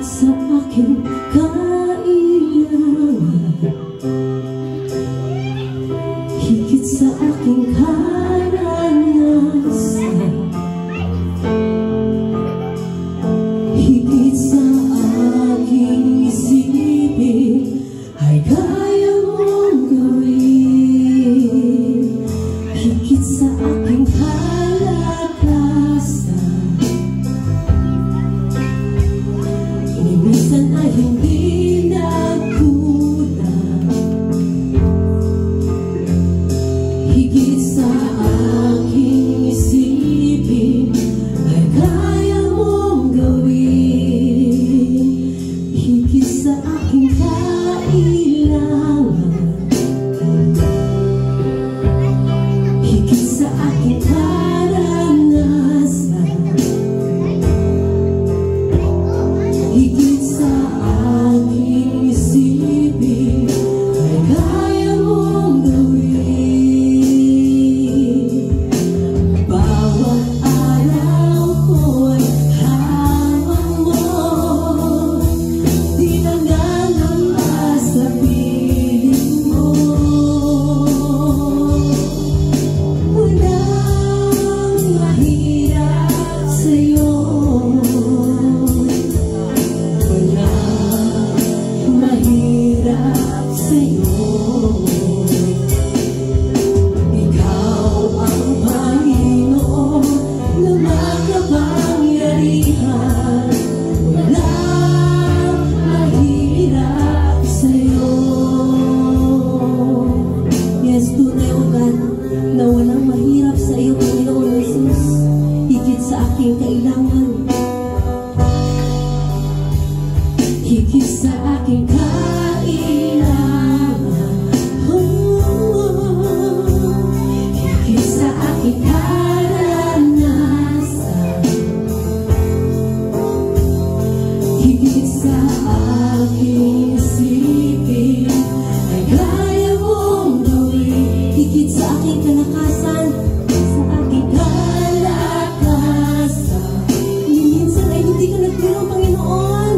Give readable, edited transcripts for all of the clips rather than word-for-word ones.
sa aking kailangan, higit sa aking karanasan, higit sa aking isipin, ay kaya mong gawin, higit sa aking kalakasan. Minsan ay hindi nagkulang, higit sa aking isipin, ay kaya mong gawin, higit sa aking kailangan, higit sa aking karanasan, higit sa aking isipin, ay kaya mong gawin. Bawat araw ko'y hawak mo, di nangangamba sa piling mo. Walang mahirap sa'yo, mahirap sa'yo. Ikaw ang Panginoon na makapangyarihan. Walang mahirap sa'yo. Yes, tunay o God, na walang mahirap sa'yo, Panginoon Jesus, higit sa aking kailangan, higit sa aking kailangan, higit sa aking karanasan, higit sa aking isipin, ay kaya mong gawin, higit sa aking kalakasan, sa aking kalakasan. Minsan ay hindi ka nagtulong, Panginoon.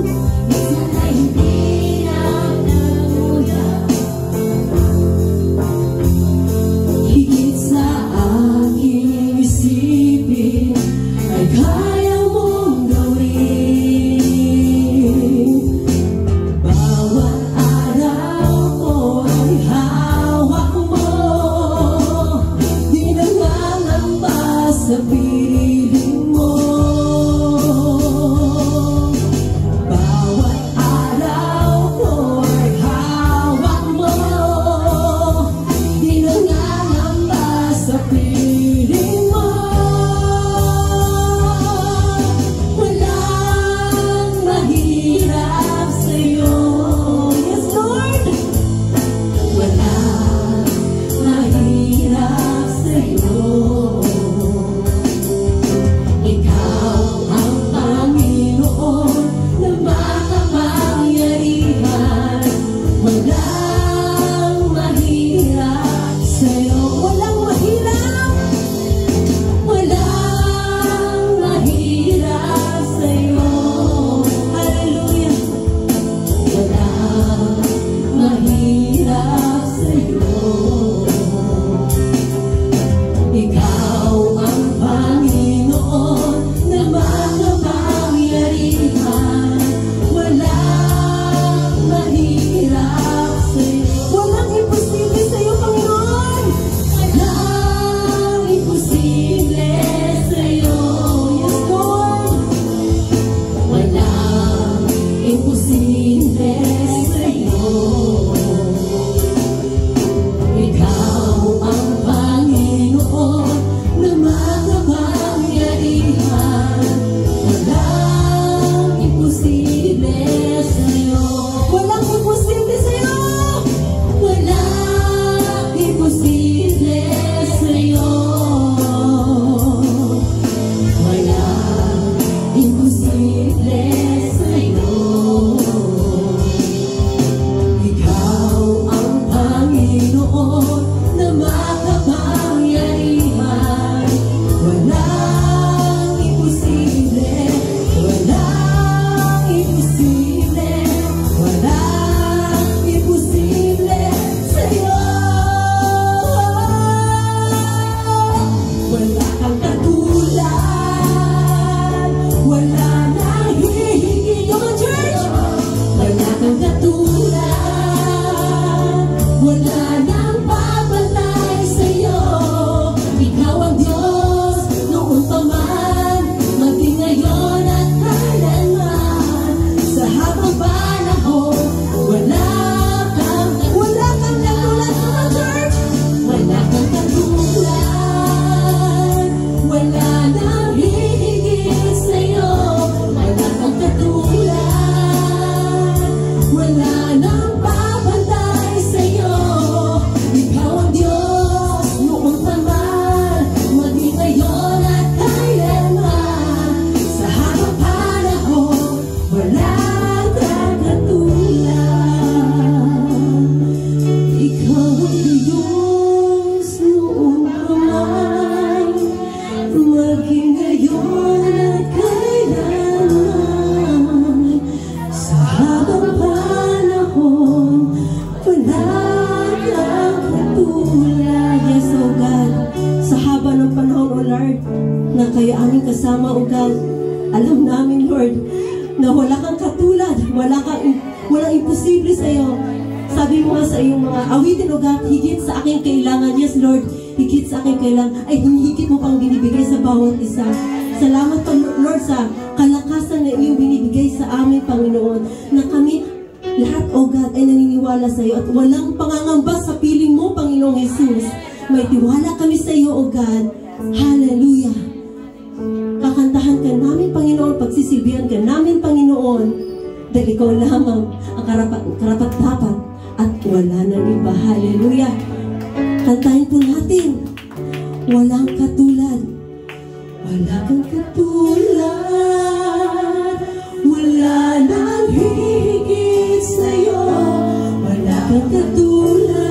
Minsan ay hindi na nagulang, higit sa aking isipin, ay kaya mong gawin. Bawat araw ko'y hawak mo, di nangangamba sa piling mo. Bawat araw ko'y hawak mo, di nangangamba sa piling mo. Walang mahirap sa'yo. Yes, Lord. Walang mahirap sa'yo. Ikaw ang Panginoon na makapangyarihan. Walang mahirap sa'yo. Walang mahirap. Walang mahirap sa'yo. Hallelujah. Walang mahirap sa'yo. Ikaw ang Panginoon na makapangyarihan. Walang mahirap sa'yo. Walang imposible sa'yo, Panginoon. Walang imposible sa'yo. Yes, Lord. Walang imposible sa'yo. Ikaw ang Panginoon na makapangyarihan. Walang imposible sa'yo. Walang imposible sa'yo. Walang imposible sa'yo. Walang imposible sa'yo. Ikaw ang Panginoon na makapangyarihan. Walang imposible, walang imposible. na wala kang katulad, walang imposible sa iyo. Sabi mo nga sa iyong mga awitin, O God, higit sa aking kailangan. Yes, Lord, higit sa aking kailangan. Ay, higit mo pang binibigay sa bawat isa. Salamat po, Lord, sa kalakasan na iyong binibigay sa amin, Panginoon, na kami lahat, O God, ay naniniwala sa iyo at walang pangangamba sa piling mo, Panginoong Jesus. May tiwala kami sa iyo, O God. Hallelujah. Kakantahan ka namin, Panginoon, pagsisilbihan ka namin, Panginoon, dahil ikaw lamang ang karapat-dapat at wala na iba. Hallelujah. Kantahin po natin. Walang katulad. Wala kang katulad. Wala nang higit sa'yo. Wala kang katulad.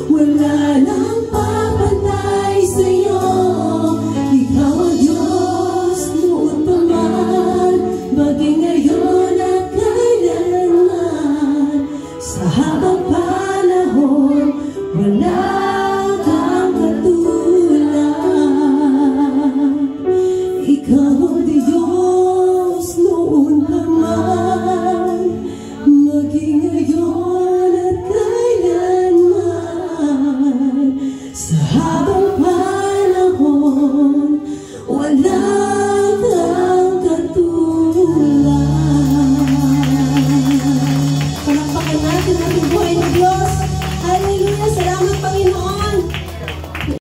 Wala nang papantay sa'yo. Ikaw ang Diyos noon pa man, maging ngayon at kailanman. Sa habang panahon, wala kang katulad. Ikaw ang Diyos noon pa man, maging ngayon at kailanman. Sa habang panahon, wala kang katulad. Palakpakan natin